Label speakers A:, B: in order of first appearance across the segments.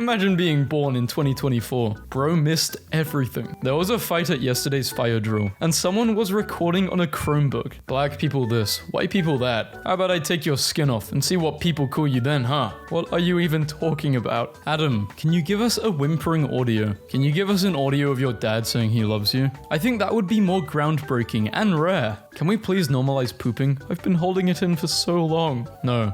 A: Imagine being born in 2024. Bro missed everything. There was a fight at yesterday's fire drill, and someone was recording on a Chromebook. Black people this, white people that. How about I take your skin off and see what people call you then, huh? What are you even talking about? Adam, can you give us a whimpering audio? Can you give us an audio of your dad saying he loves you? I think that would be more groundbreaking and rare. Can we please normalize pooping? I've been holding it in for so long. No.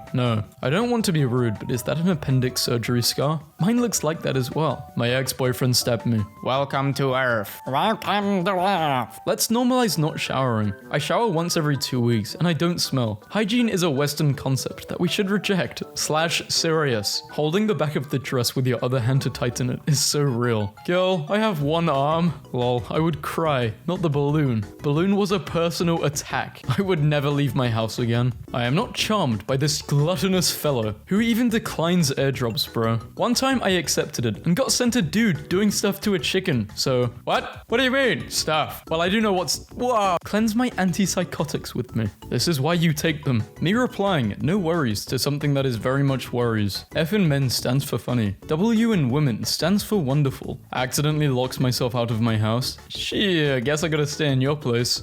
A: I don't want to be rude, but is that an appendix surgery scar? Mine looks like that as well. My ex-boyfriend stabbed me. Welcome to Earth. Welcome to Earth. Let's normalize not showering. I shower once every 2 weeks, and I don't smell. Hygiene is a Western concept that we should reject. /serious. Holding the back of the dress with your other hand to tighten it is so real. Girl, I have one arm. Lol, I would cry. Not the balloon. Balloon was a personal attack. I would never leave my house again. I am not charmed by this gluttonous fellow who even declines airdrops, bro. One time I accepted it and got sent a dude doing stuff to a chicken. So, what? What do you mean? Stuff. Well, I do know what's... Whoa. Cleanse my antipsychotics with me. This is why you take them. Me replying, no worries, to something that is very much worries. F in men stands for funny. W in women stands for wonderful. Accidentally locks myself out of my house. Shit, guess I gotta stay in your place.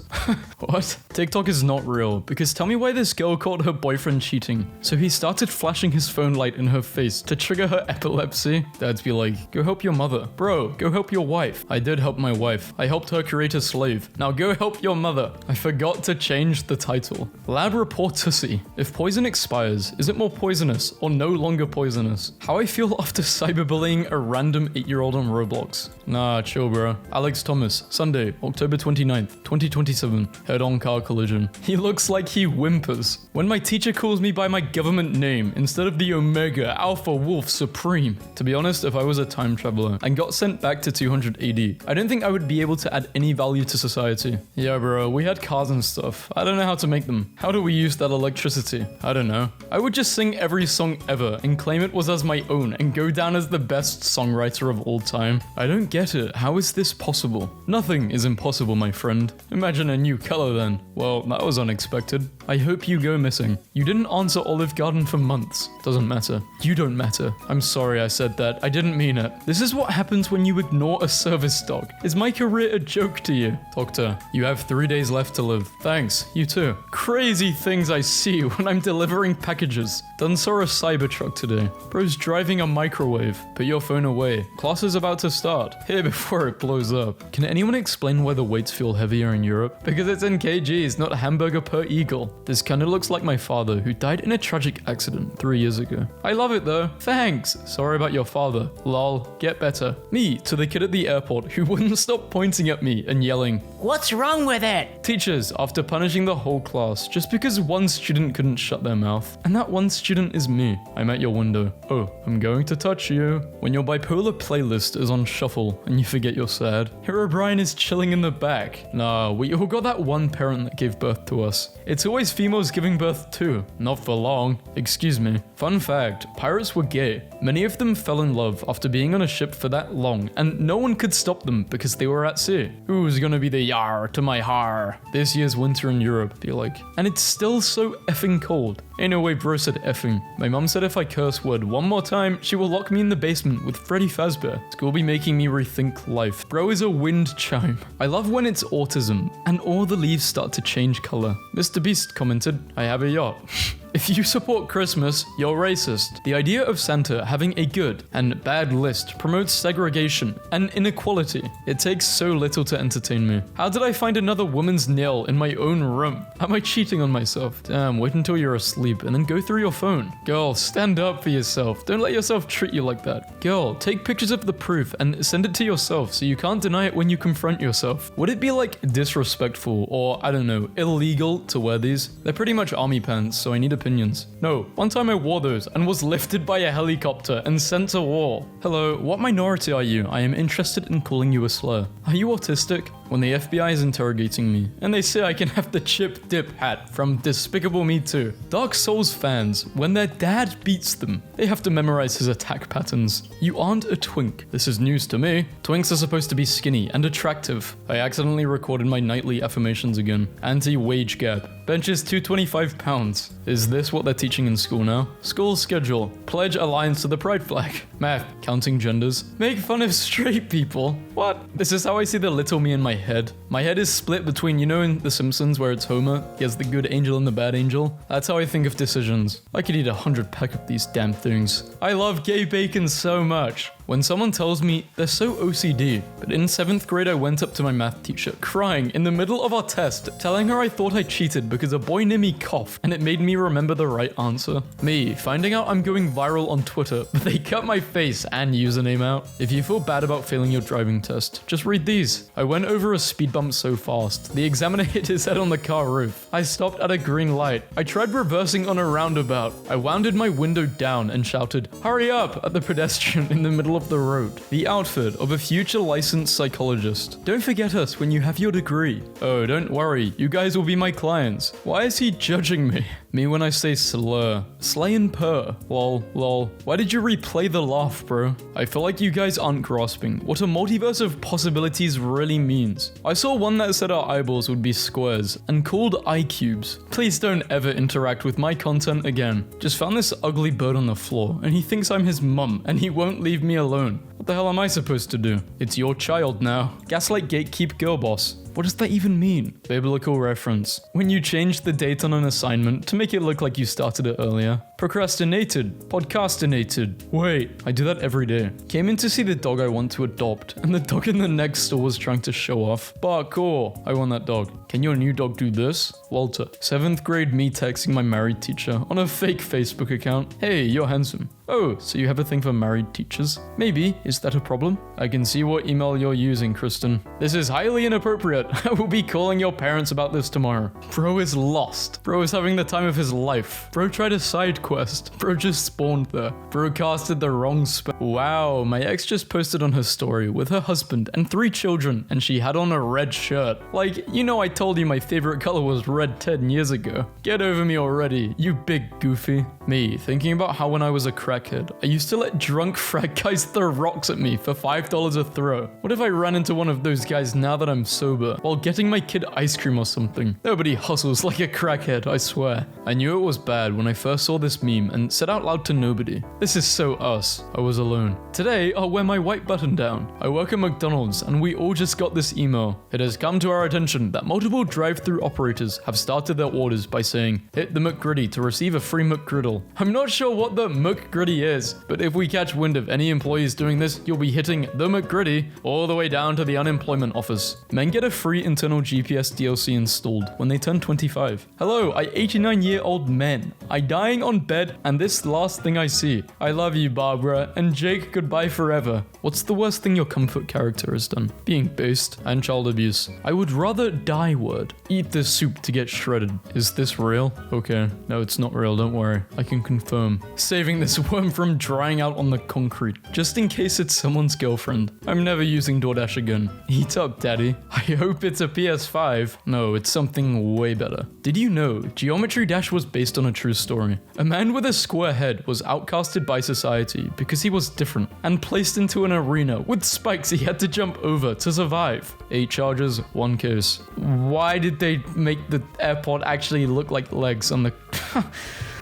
A: What? TikTok is not real, because tell me why this girl caught her boyfriend cheating. So he started flashing his phone light in her face to trigger her epilepsy. Dads be like, go help your mother. Bro, go help your wife. I did help my wife. I helped her create a slave. Now go help your mother. I forgot to change the title. Lab report to see. If poison expires, is it more poisonous or no longer poisonous? How I feel after cyberbullying a random 8-year-old on Roblox. Nah, chill bro. Alex Thomas, Sunday, October 29th, 2027. Head-on car collision. He looks like he whimpers. When my teacher calls me by my government name instead of the Omega Alpha Wolf Supreme. To be honest, if I was a time traveler and got sent back to 200 AD, I don't think I would be able to add any value to society. Yeah bro, we had cars and stuff. I don't know how to make them. How do we use that electricity? I don't know. I would just sing every song ever and claim it was as my own and go down as the best songwriter of all time. I don't get it. How is this possible? Nothing is impossible, my friend. Imagine a new color then. Well, that was unexpected. I hope you go missing. You didn't answer Olive Garden for months. Doesn't matter. You don't matter. I'm sorry I said that. I didn't mean it. This is what happens when you ignore a service dog. Is my career a joke to you? Doctor, you have 3 days left to live. Thanks. You too. Crazy things I see when I'm delivering packages. Done saw a Cybertruck today. Bro's driving a microwave. Put your phone away. Class is about to start. Here before it blows up. Can anyone explain why the weights feel heavier in Europe? Because it's in kgs, not hamburger per eagle. This kinda looks like my father, who died in a tragic accident 3 years ago. I love it though. Thanks. Sorry about your father. Lol. Get better. Me to the kid at the airport who wouldn't stop pointing at me and yelling, "What's wrong with it?" Teachers after punishing the whole class just because one student couldn't shut their mouth. And that one student is me. I'm at your window. Oh, I'm going to touch you. When your bipolar playlist is on shuffle and you forget you're sad. Hero Brian is chilling in the back. Nah, we all got that one parent that gave birth to us. It's always females giving birth too. Not for long. Excuse me. Fun fact, pirates were gay. Many of them fell in love after being on a ship for that long, and no one could stop them because they were at sea. Who's gonna be the yar to my har? This year's winter in Europe, feel like. And it's still so effing cold. Ain't no way bro said effing. My mum said if I curse word one more time, she will lock me in the basement with Freddy Fazbear. School be making me rethink life. Bro is a wind chime. I love when it's autism and all the leaves start to change color. Mr. Beast commented, I have a yacht. If you support Christmas, you're racist. The idea of Santa having a good and bad list promotes segregation and inequality. It takes so little to entertain me. How did I find another woman's nail in my own room? Am I cheating on myself? Damn, wait until you're asleep and then go through your phone. Girl, stand up for yourself. Don't let yourself treat you like that. Girl, take pictures of the proof and send it to yourself so you can't deny it when you confront yourself. Would it be like disrespectful or, I don't know, illegal to wear these? They're pretty much army pants, so I need opinions. No, one time I wore those and was lifted by a helicopter and sent to war. Hello, what minority are you? I am interested in calling you a slur. Are you autistic? When the FBI is interrogating me, and they say I can have the chip dip hat from Despicable Me 2. Dark Souls fans, when their dad beats them, they have to memorize his attack patterns. You aren't a twink. This is news to me. Twinks are supposed to be skinny and attractive. I accidentally recorded my nightly affirmations again. Anti-wage gap. Benches 225 pounds. Is this what they're teaching in school now? School schedule. Pledge allegiance to the pride flag. Math, counting genders. Make fun of straight people. What? This is how I see the little me in my head. My head is split between, you know in The Simpsons where it's Homer, he has the good angel and the bad angel? That's how I think of decisions. I could eat 100 pack of these damn things. I love gay bacon so much. When someone tells me they're so OCD, but in 7th grade I went up to my math teacher, crying in the middle of our test, telling her I thought I cheated because a boy near me coughed and it made me remember the right answer. Me, finding out I'm going viral on Twitter, but they cut my face and username out. If you feel bad about failing your driving test, just read these. I went over a speed bump so fast, the examiner hit his head on the car roof. I stopped at a green light. I tried reversing on a roundabout. I wounded my window down and shouted, "Hurry up!" at the pedestrian in the middle of the road. The outfit of a future licensed psychologist. Don't forget us when you have your degree. Oh, don't worry, you guys will be my clients. Why is he judging me? Me when I say slur. Slay and purr. Lol. Why did you replay the laugh, bro? I feel like you guys aren't grasping what a multiverse of possibilities really means. I saw one that said our eyeballs would be squares and called eye cubes. Please don't ever interact with my content again. Just found this ugly bird on the floor and he thinks I'm his mum and he won't leave me alone. What the hell am I supposed to do? It's your child now. Gaslight gatekeep girl boss. What does that even mean? Biblical reference. When you change the date on an assignment to make it look like you started it earlier. Procrastinated. Podcastinated. Wait, I do that every day. Came in to see the dog I want to adopt, and the dog in the next store was trying to show off. Parkour. I want that dog. Can your new dog do this? Walter. 7th grade me texting my married teacher on a fake Facebook account. Hey, you're handsome. Oh, so you have a thing for married teachers? Maybe. Is that a problem? I can see what email you're using, Kristen. This is highly inappropriate. I will be calling your parents about this tomorrow. Bro is lost. Bro is having the time of his life. Bro tried a side quest. Bro just spawned there. Bro casted the wrong spell. Wow, my ex just posted on her story with her husband and 3 children, and she had on a red shirt. Like, you know I told you my favorite color was red 10 years ago. Get over me already, you big goofy. Me, thinking about how when I was a crackhead, I used to let drunk frat guys throw rocks at me for $5 a throw. What if I ran into one of those guys now that I'm sober, while getting my kid ice cream or something? Nobody hustles like a crackhead, I swear. I knew it was bad when I first saw this meme and said out loud to nobody, "This is so us." I was alone. Today, I'll wear my white button down. I work at McDonald's and we all just got this email. It has come to our attention that multiple drive-thru operators have started their orders by saying, "Hit the McGritty to receive a free McGriddle." I'm not sure what the McGritty is, but if we catch wind of any employees doing this, you'll be hitting the McGritty all the way down to the unemployment office. Men get a free internal GPS DLC installed when they turn 25. Hello, I 89-year-old men. I dying on bed and this last thing I see. I love you, Barbara, and Jake, goodbye forever. What's the worst thing your comfort character has done? Being based and child abuse. I would rather die word. Eat this soup to get shredded. Is this real? Okay, no, it's not real, don't worry. I can confirm. Saving this worm from drying out on the concrete, just in case it's someone's girlfriend. I'm never using DoorDash again. Eat up, daddy. I hope it's a PS5. No, it's something way better. Did you know Geometry Dash was based on a true story? A man with a square head was outcasted by society because he was different and placed into an arena with spikes he had to jump over to survive. 8 charges, 1 case. Why did they make the airport actually look like legs on the...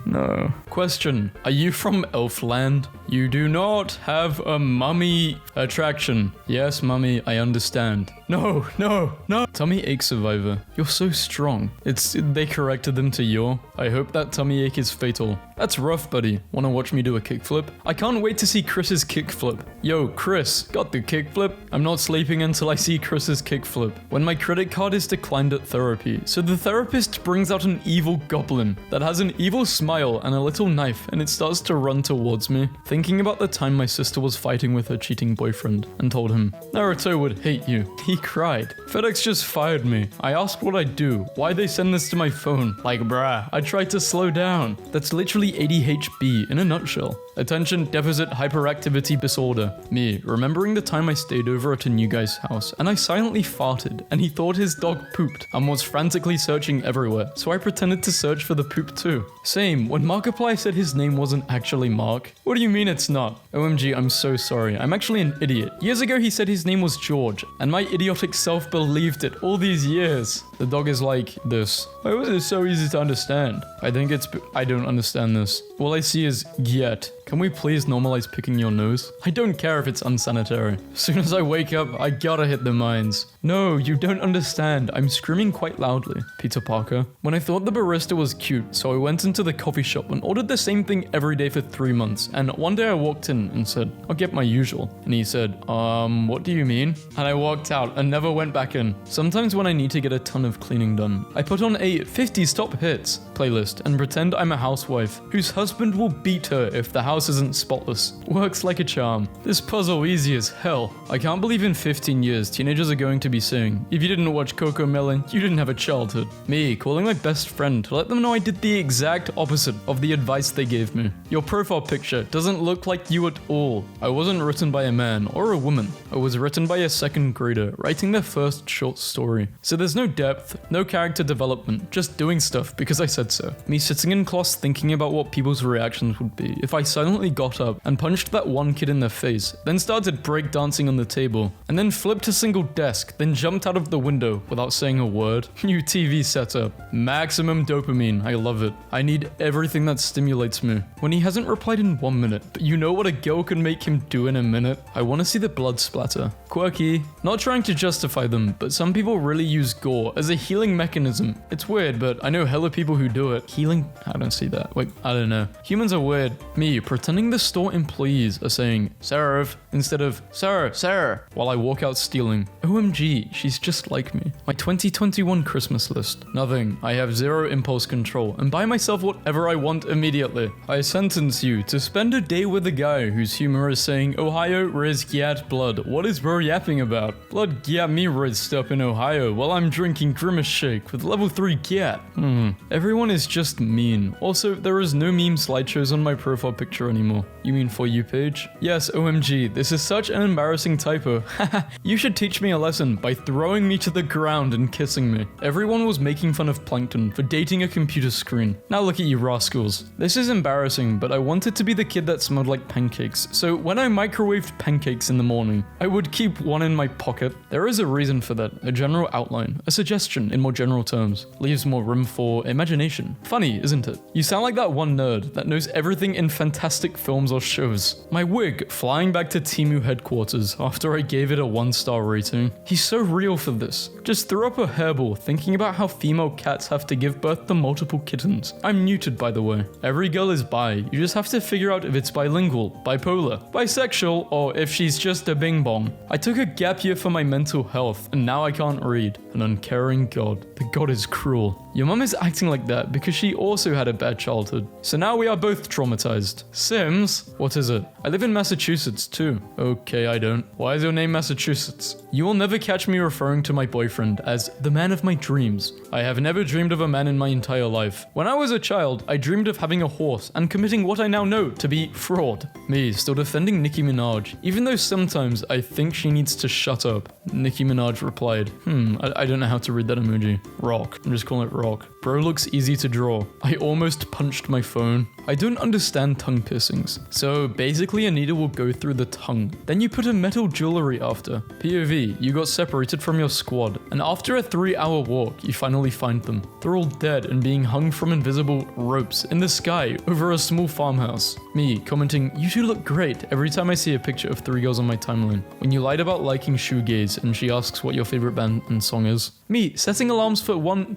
A: No. Question. Are you from Elfland? You do not have a mummy attraction. Yes, mummy, I understand. No. Tummy ache survivor. You're so strong. They corrected them to your. I hope that tummy ache is fatal. That's rough, buddy. Wanna watch me do a kickflip? I can't wait to see Chris's kickflip. Yo, Chris, got the kickflip? I'm not sleeping until I see Chris's kickflip. When my credit card is declined at therapy, so the therapist brings out an evil goblin that has an evil smile and a little knife, and it starts to run towards me. Thinking about the time my sister was fighting with her cheating boyfriend and told him, Naruto would hate you. He cried. FedEx just fired me. I asked what I'd do, why they send this to my phone. Like, bruh, I tried to slow down. That's literally ADHD in a nutshell. Attention deficit hyperactivity disorder. Me, remembering the time I stayed over at a new guy's house and I silently farted and he thought his dog pooped and was frantically searching everywhere, so I pretended to search for the poop too. Same, when Markiplier said his name wasn't actually Mark. What do you mean it's not? OMG, I'm so sorry. I'm actually an idiot. Years ago he said his name was George and my idiotic self believed it all these years. The dog is like this. Why was it so easy to understand? I don't understand this. All I see is get. Can we please normalize picking your nose? I don't care if it's unsanitary. As soon as I wake up, I gotta hit the mines. No, you don't understand. I'm screaming quite loudly. Peter Parker. When I thought the barista was cute, so I went into the coffee shop and ordered the same thing every day for 3 months. And one day I walked in and said, I'll get my usual. And he said, what do you mean? And I walked out and never went back in. Sometimes when I need to get a ton of cleaning done, I put on a 50s top hits playlist and pretend I'm a housewife whose husband will beat her if the house isn't spotless. Works like a charm. This puzzle easy as hell. I can't believe in 15 years teenagers are going to be saying, if you didn't watch Coco Melon, you didn't have a childhood. Me calling my best friend to let them know I did the exact opposite of the advice they gave me. Your profile picture doesn't look like you at all. I wasn't written by a man or a woman. I was written by a second grader writing their first short story. So there's no depth, no character development, just doing stuff because I said so. Me sitting in class thinking about what people's reactions would be if I silently got up and punched that one kid in the face, then started breakdancing on the table, and then flipped a single desk, then jumped out of the window without saying a word. New TV setup. Maximum dopamine. I love it. I need everything that stimulates me. When he hasn't replied in 1 minute, but you know what a girl can make him do in a minute? I want to see the blood splatter. Quirky. Not trying to justify them, but some people really use gore as a healing mechanism. It's weird, but I know hella people who do it. Healing? I don't see that. Wait, I don't know. Humans are weird. Me, pretending the store employees are saying, serve, instead of, sir, while I walk out stealing. OMG, she's just like me. My 2021 Christmas list. Nothing. I have zero impulse control and buy myself whatever I want immediately. I sentence you to spend a day with a guy whose humor is saying, Ohio res gyat blood. What is bro yapping about? Blood gyat me rizzed up in Ohio while I'm drinking Grimace Shake with level 3 gyat. Everyone is just mean. Also, there is no meme slideshows on my profile picture anymore. You mean For You page? Yes, OMG, this is such an embarrassing typo. You should teach me a lesson by throwing me to the ground and kissing me. Everyone was making fun of Plankton for dating a computer screen. Now look at you rascals. This is embarrassing, but I wanted to be the kid that smelled like pancakes. So when I microwaved pancakes in the morning, I would keep one in my pocket. There is a reason for that, a general outline, a suggestion in more general terms. Leaves more room for imagination. Funny, isn't it? You sound like that one nerd that knows everything in fantastic films or shows. My wig flying back to Temu headquarters after I gave it a 1-star rating. He's so real for this. Just threw up a hairball thinking about how female cats have to give birth to multiple kittens. I'm muted, by the way. Every girl is bi. You just have to figure out if it's bilingual, bipolar, bisexual, or if she's just a bing bong. I took a gap year for my mental health, and now I can't read. An uncaring God. The God is cruel. Your mum is acting like that because she also had a bad childhood. So now we are both traumatized. Sims? What is it? I live in Massachusetts too. Okay, I don't. Why is your name Massachusetts? You will never catch me referring to my boyfriend as the man of my dreams. I have never dreamed of a man in my entire life. When I was a child, I dreamed of having a horse and committing what I now know to be fraud. Me, still defending Nicki Minaj, even though sometimes I think she needs to shut up. Nicki Minaj replied, I don't know how to read that emoji. Rock. I'm just calling it rock. Bro looks easy to draw. I almost punched my phone. I don't understand tongue piercings. So basically a needle will go through the tongue. Then you put a metal jewelry after. POV, you got separated from your squad. And after a 3-hour walk, you finally find them. They're all dead and being hung from invisible ropes in the sky over a small farmhouse. Me commenting, you two look great every time I see a picture of 3 girls on my timeline. When you lied about liking shoegaze and she asks what your favorite band and song is. Me setting alarms for 1.1,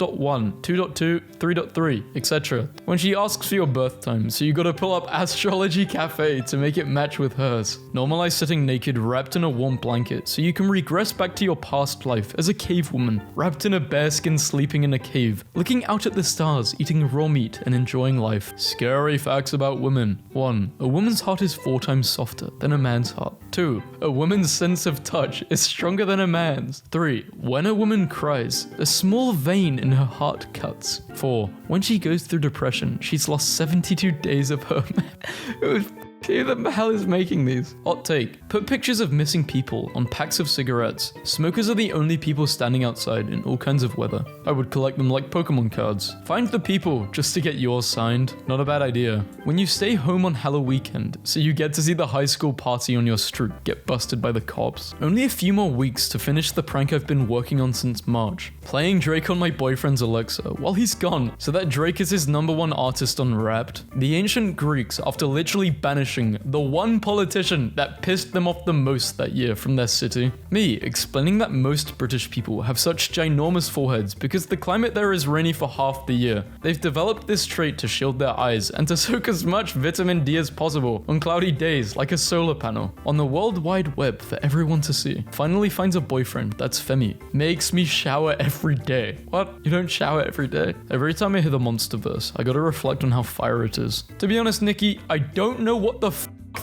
A: 2.2, 3.3, etc. When she asks for your birth time, so you gotta pull up Astrology Cafe to make it match with hers. Normalize sitting naked wrapped in a warm blanket so you can regress back to your past life as a cave woman, wrapped in a bearskin sleeping in a cave, looking out at the stars, eating raw meat and enjoying life. Scary facts about women. 1. A woman's heart is 4 times softer than a man's heart. 2. A woman's sense of touch is stronger than a man's. 3. When a woman cries, a small vein in her heart cuts. 4. When she goes through depression, she's lost 72 days of her Who the hell is making these? Hot take. Put pictures of missing people on packs of cigarettes. Smokers are the only people standing outside in all kinds of weather. I would collect them like Pokemon cards. Find the people just to get yours signed. Not a bad idea. When you stay home on Halloween weekend, so you get to see the high school party on your street get busted by the cops. Only a few more weeks to finish the prank I've been working on since March. Playing Drake on my boyfriend's Alexa while he's gone, so that Drake is his #1 artist on Wrapped. The ancient Greeks, after literally banishing bashing the one politician that pissed them off the most that year from their city. Me explaining that most British people have such ginormous foreheads because the climate there is rainy for half the year. They've developed this trait to shield their eyes and to soak as much vitamin D as possible on cloudy days like a solar panel. On the World Wide Web for everyone to see. Finally finds a boyfriend that's femi. Makes me shower every day. What? You don't shower every day? Every time I hear the Monsterverse, I gotta reflect on how fire it is. To be honest, Nikki, I don't know what the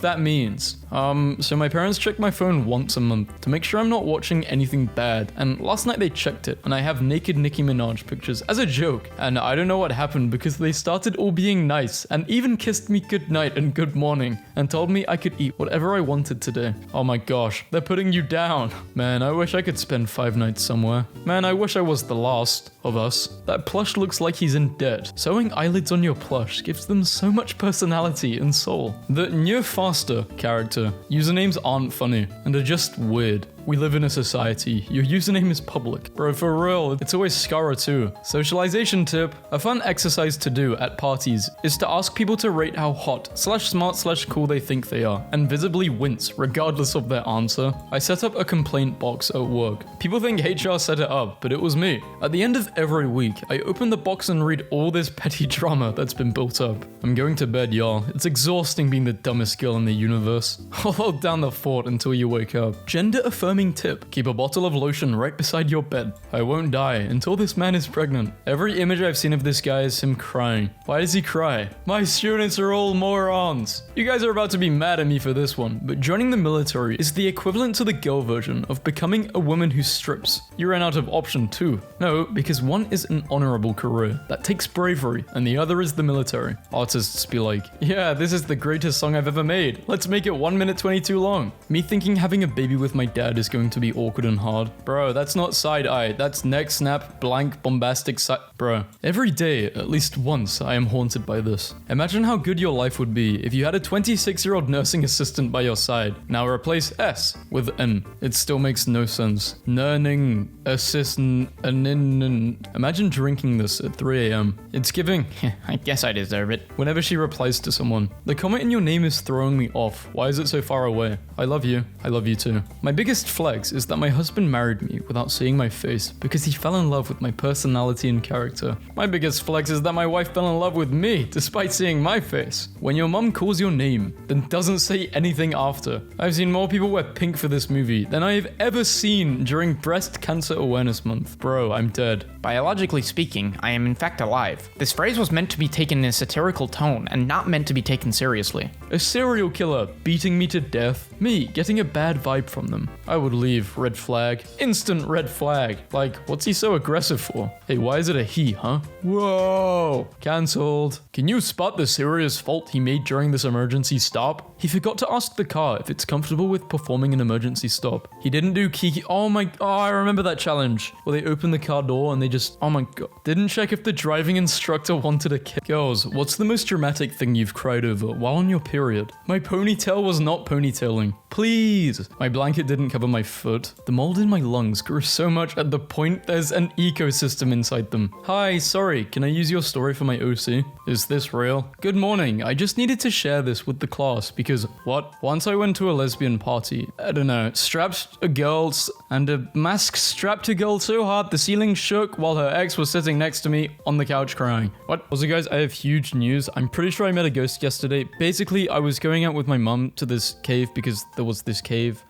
A: that means. So my parents check my phone once a month to make sure I'm not watching anything bad, and last night they checked it and I have naked Nicki Minaj pictures as a joke, and I don't know what happened because they started all being nice and even kissed me goodnight and good morning and told me I could eat whatever I wanted today. Oh my gosh, they're putting you down. Man, I wish I could spend 5 nights somewhere. Man, I wish I was the last of us. That plush looks like he's in debt. Sewing eyelids on your plush gives them so much personality and soul. The New Faster character usernames aren't funny and are just weird. We live in a society. Your username is public. Bro, for real, it's always Scara too. Socialization tip. A fun exercise to do at parties is to ask people to rate how hot/smart/cool they think they are and visibly wince regardless of their answer. I set up a complaint box at work. People think HR set it up, but it was me. At the end of every week, I open the box and read all this petty drama that's been built up. I'm going to bed, y'all. It's exhausting being the dumbest girl in the universe. I'll hold down the fort until you wake up. Gender affirming tip. Keep a bottle of lotion right beside your bed. I won't die until this man is pregnant. Every image I've seen of this guy is him crying. Why does he cry? My students are all morons. You guys are about to be mad at me for this one, but joining the military is the equivalent to the girl version of becoming a woman who strips. You ran out of option 2. No, because one is an honorable career that takes bravery and the other is the military. Artists be like, yeah, this is the greatest song I've ever made. Let's make it 1 minute 22 long. Me thinking having a baby with my dad is going to be awkward and hard. Bro, that's not side eye. That's neck snap, blank, bombastic side. Bro, every day, at least once, I am haunted by this. Imagine how good your life would be if you had a 26-year-old nursing assistant by your side. Now replace S with N. It still makes no sense. Learning assistant. Imagine drinking this at 3 a.m. It's giving, I guess I deserve it. Whenever she replies to someone, the comment in your name is throwing me off. Why is it so far away? I love you. I love you too. My biggest flex is that my husband married me without seeing my face because he fell in love with my personality and character. My biggest flex is that my wife fell in love with me despite seeing my face. When your mum calls your name, then doesn't say anything after. I've seen more people wear pink for this movie than I have ever seen during Breast Cancer Awareness Month. Bro, I'm dead.
B: Biologically speaking, I am in fact alive. This phrase was meant to be taken in a satirical tone and not meant to be taken seriously.
A: A serial killer beating me to death. Me getting a bad vibe from them. I would leave. Red flag. Instant red flag. Like, what's he so aggressive for? Hey, why is it a he, huh? Whoa. Cancelled. Can you spot the serious fault he made during this emergency stop? He forgot to ask the car if it's comfortable with performing an emergency stop. He didn't do Kiki. Oh, I remember that challenge. Where they opened the car door and they just, oh my god. Didn't check if the driving instructor wanted a kick. Girls, what's the most dramatic thing you've cried over while on your period? My ponytail was not ponytailing. Please. My blanket didn't cover my foot. The mold in my lungs grew so much at the point there's an ecosystem inside them. Hi, sorry, can I use your story for my OC? Is this real? Good morning, I just needed to share this with the class because, what? Once I went to a lesbian party, I don't know, strapped a girl and a mask strapped a girl so hard the ceiling shook while her ex was sitting next to me on the couch crying. What? Also guys, I have huge news. I'm pretty sure I met a ghost yesterday. Basically, I was going out with my mum to this cave because there was this cave.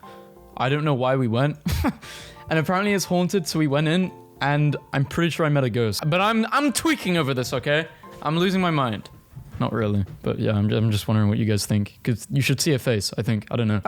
A: I don't know why we went. And apparently it's haunted, so we went in, and I'm pretty sure I met a ghost. But I'm tweaking over this, okay? I'm losing my mind. Not really, but yeah, I'm just wondering what you guys think, because you should see a face, I think. I don't know.